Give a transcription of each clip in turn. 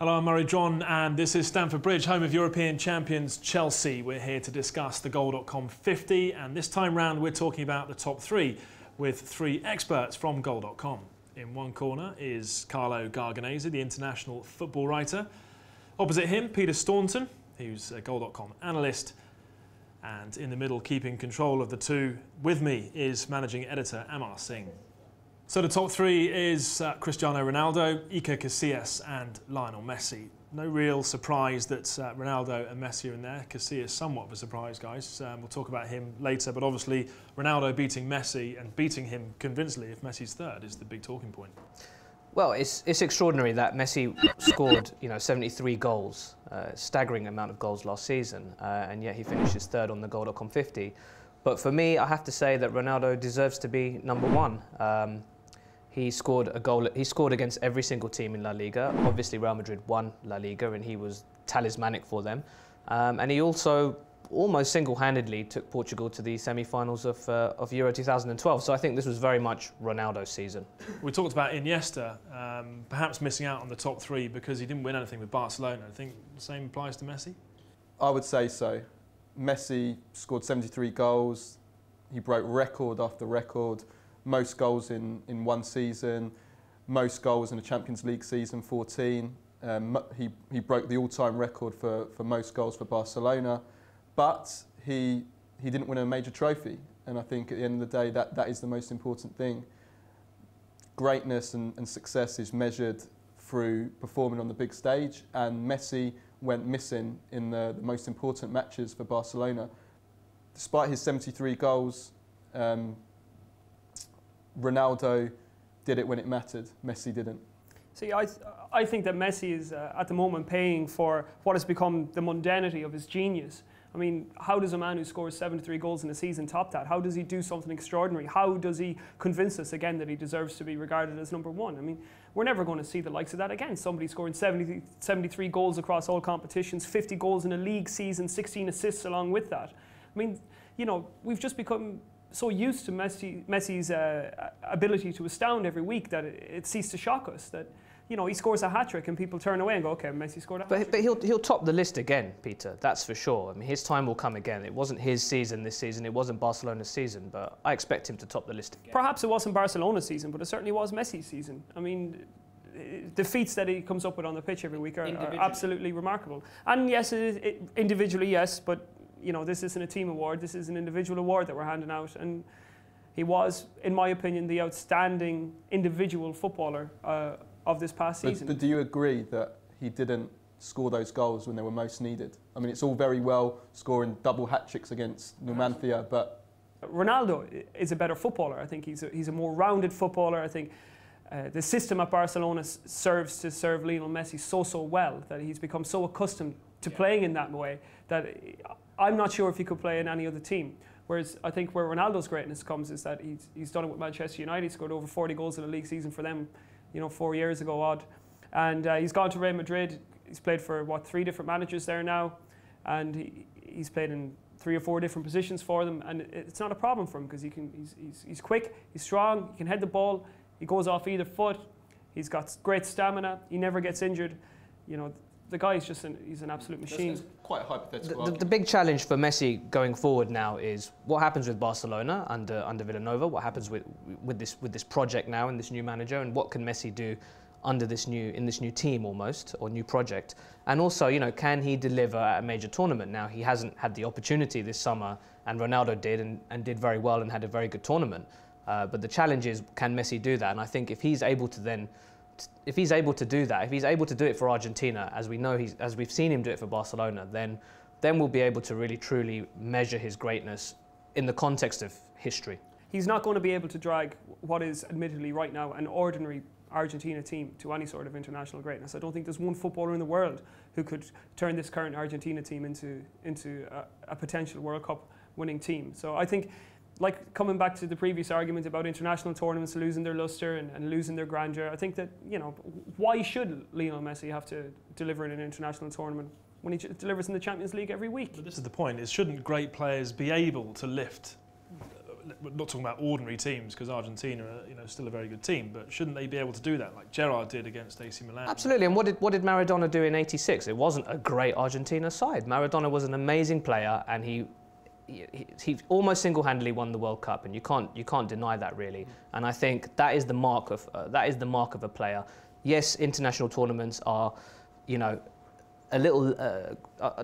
Hello, I'm Murray John, and this is Stamford Bridge, home of European champions Chelsea. We're here to discuss the Goal.com 50, and this time round we're talking about the top three with three experts from Goal.com. In one corner is Carlo Garganese, the international football writer. Opposite him, Peter Staunton, who's a Goal.com analyst. And in the middle, keeping control of the two with me, is managing editor Amar Singh. So the top three is Cristiano Ronaldo, Iker Casillas and Lionel Messi. No real surprise that Ronaldo and Messi are in there. Casillas somewhat of a surprise, guys. We'll talk about him later, but obviously Ronaldo beating Messi and beating him convincingly if Messi's third is the big talking point. Well, it's extraordinary that Messi scored 73 goals, staggering amount of goals last season, and yet he finishes third on the Goal.com 50. But for me, I have to say that Ronaldo deserves to be number one. He scored a goal. He scored against every single team in La Liga. Obviously, Real Madrid won La Liga, and he was talismanic for them. And he also almost single-handedly took Portugal to the semi-finals of Euro 2012. So I think this was very much Ronaldo's season. We talked about Iniesta, perhaps missing out on the top three because he didn't win anything with Barcelona. I think the same applies to Messi? I would say so. Messi scored 73 goals. He broke record after record. Most goals in one season, most goals in a Champions League season, 14. He broke the all-time record for most goals for Barcelona, but he didn't win a major trophy. And I think at the end of the day, that is the most important thing. Greatness and success is measured through performing on the big stage, and Messi went missing in the most important matches for Barcelona. Despite his 73 goals, Ronaldo did it when it mattered. Messi didn't. See, I think that Messi is at the moment paying for what has become the mundanity of his genius. I mean, how does a man who scores 73 goals in a season top that? How does he do something extraordinary? How does he convince us again that he deserves to be regarded as number one? I mean, we're never going to see the likes of that again. Somebody scoring 73 goals across all competitions, 50 goals in a league season, 16 assists along with that. I mean, we've just become so used to Messi's ability to astound every week that it ceased to shock us that, he scores a hat-trick and people turn away and go, okay, Messi scored a hat-trick. But he'll top the list again, Peter, that's for sure. I mean, his time will come again. It wasn't his season this season, it wasn't Barcelona's season, but I expect him to top the list again. Perhaps it wasn't Barcelona's season, but it certainly was Messi's season. I mean, the feats that he comes up with on the pitch every week are absolutely remarkable. And yes, individually, yes, but this isn't a team award, this is an individual award that we're handing out, and he was, in my opinion, the outstanding individual footballer of this past season. But do you agree that he didn't score those goals when they were most needed? I mean, it's all very well scoring double hat-tricks against Numancia, but... Ronaldo is a better footballer. I think he's a more rounded footballer. I think the system at Barcelona serves to serve Lionel Messi so well that he's become so accustomed to playing in that way that I'm not sure if he could play in any other team. Whereas I think where Ronaldo's greatness comes is that he's done it with Manchester United. He scored over 40 goals in a league season for them, 4 years ago odd. And he's gone to Real Madrid. He's played for, 3 different managers there now. And he's played in 3 or 4 different positions for them. And it's not a problem for him because he's quick, he's strong, he can head the ball, he goes off either foot, he's got great stamina, he never gets injured. The guy is just he's an absolute machine. It's quite a hypothetical the big challenge for Messi going forward now is what happens with Barcelona under Villanova, what happens with this project now and this new manager, and what can Messi do under this new team almost, or new project. And also, can he deliver at a major tournament? Now, he hasn't had the opportunity this summer, and Ronaldo did, and did very well and had a very good tournament. But the challenge is, can Messi do that? And I think if he's able to then if he's able to do that, if he's able to do it for Argentina, as we know, as we've seen him do it for Barcelona, then we'll be able to really truly measure his greatness in the context of history. He's not going to be able to drag what is admittedly right now an ordinary Argentina team to any sort of international greatness. I don't think there's one footballer in the world who could turn this current Argentina team into a potential World Cup winning team. So I think, like coming back to the previous argument about international tournaments losing their luster and losing their grandeur, I think that, why should Lionel Messi have to deliver in an international tournament when he delivers in the Champions League every week? But this is the point, shouldn't great players be able to lift we're not talking about ordinary teams, because Argentina are, you know, still a very good team, but shouldn't they be able to do that like Gerrard did against AC Milan? Absolutely. And what did Maradona do in '86? It wasn't a great Argentina side. Maradona was an amazing player, and he almost single-handedly won the World Cup, and you can't deny that, really. And I think that is the mark of a player. Yes, international tournaments are, you know, a little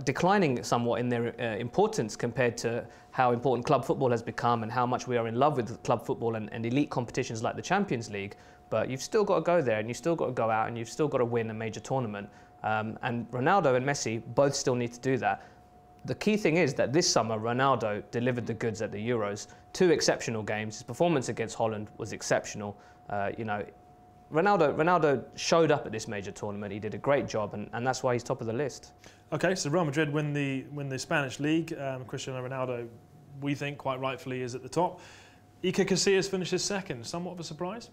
declining somewhat in their importance compared to how important club football has become and how much we are in love with club football and elite competitions like the Champions League. But you've still got to go there, and you've still got to go out, and you've still got to win a major tournament. And Ronaldo and Messi both still need to do that. The key thing is that this summer, Ronaldo delivered the goods at the Euros. 2 exceptional games. His performance against Holland was exceptional. You know, Ronaldo showed up at this major tournament. He did a great job, and that's why he's top of the list. Okay, so Real Madrid win the Spanish league. Cristiano Ronaldo, we think quite rightfully, is at the top. Iker Casillas finishes second. Somewhat of a surprise?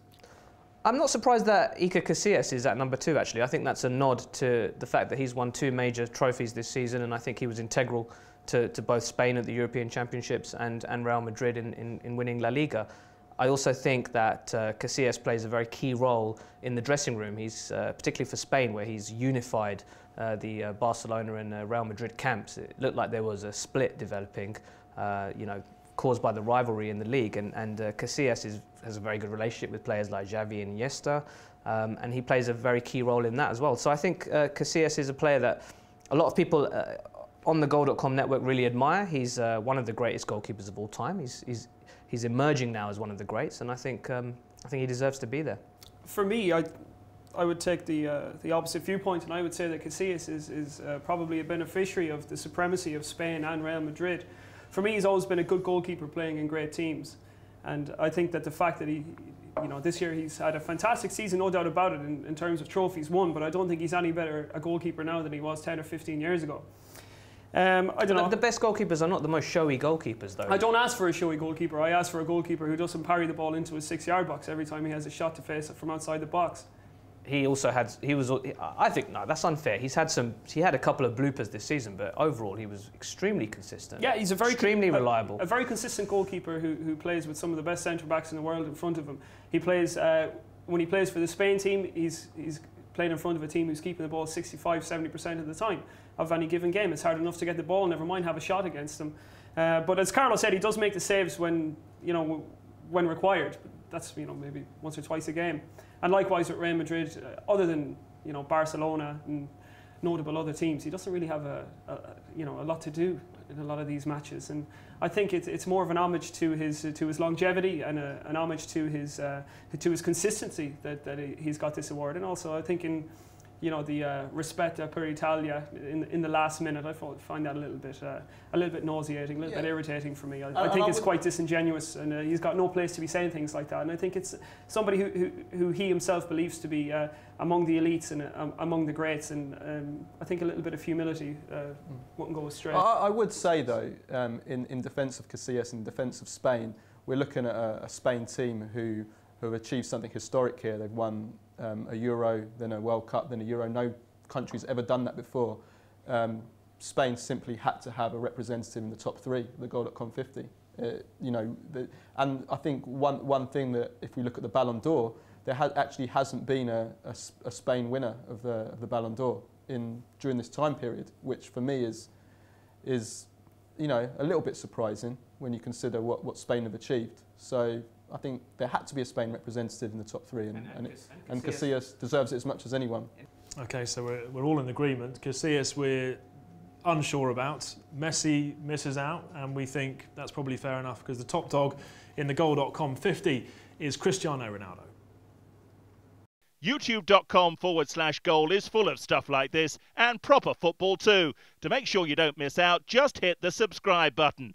I'm not surprised that Iker Casillas is at number 2, actually. I think that's a nod to the fact that he's won 2 major trophies this season, and I think he was integral to both Spain at the European Championships and Real Madrid in winning La Liga. I also think that Casillas plays a very key role in the dressing room. He's particularly for Spain, where he's unified the Barcelona and Real Madrid camps. It looked like there was a split developing, you know, caused by the rivalry in the league. And Casillas has a very good relationship with players like Xavi and Iniesta, and he plays a very key role in that as well. So I think Casillas is a player that a lot of people on the Goal.com network really admire. He's one of the greatest goalkeepers of all time. He's emerging now as one of the greats, and I think he deserves to be there. For me, I would take the opposite viewpoint, and I would say that Casillas is probably a beneficiary of the supremacy of Spain and Real Madrid. For me, he's always been a good goalkeeper playing in great teams, and I think that the fact that he, you know, this year he's had a fantastic season, no doubt about it, in terms of trophies won, but I don't think he's any better a goalkeeper now than he was 10 or 15 years ago. I don't know. The best goalkeepers are not the most showy goalkeepers, though. I don't ask for a showy goalkeeper. I ask for a goalkeeper who doesn't parry the ball into his 6-yard box every time he has a shot to face it from outside the box. He also had. I think no, that's unfair. He had a couple of bloopers this season, but overall he was extremely consistent. Yeah, he's extremely reliable. A very consistent goalkeeper who plays with some of the best centre backs in the world in front of him. He plays when he plays for the Spain team. He's playing in front of a team who's keeping the ball 65-70% of the time of any given game. It's hard enough to get the ball, never mind have a shot against them. But as Carlo said, he does make the saves when required. That's, you know, maybe once or twice a game. And likewise with Real Madrid, other than, you know, Barcelona and notable other teams, he doesn't really have a lot to do in a lot of these matches. And I think it's more of an homage to his longevity and an homage to his consistency that he's got this award. And also I think in, you know, the Rispetta per Italia in the last minute, I find that a little bit nauseating, a little bit irritating for me. I think it's quite disingenuous, and he's got no place to be saying things like that. And I think it's somebody who he himself believes to be among the elites and among the greats, and I think a little bit of humility wouldn't go astray. I would say though, in defence of Casillas, in defence of Spain, we're looking at a Spain team who have achieved something historic here. They've won a Euro, then a World Cup, then a Euro. No country's ever done that before. Spain simply had to have a representative in the top 3, the Goal.com 50. You know, and I think one thing that if we look at the Ballon d'Or, there actually hasn't been a Spain winner of the Ballon d'Or during this time period, which for me is you know, a little bit surprising when you consider what Spain have achieved. So I think there had to be a Spain representative in the top 3, and Casillas deserves it as much as anyone. Okay, so we're all in agreement. Casillas we're unsure about. Messi misses out, and we think that's probably fair enough because the top dog in the Goal.com 50 is Cristiano Ronaldo. YouTube.com/goal is full of stuff like this and proper football too. To make sure you don't miss out, just hit the subscribe button.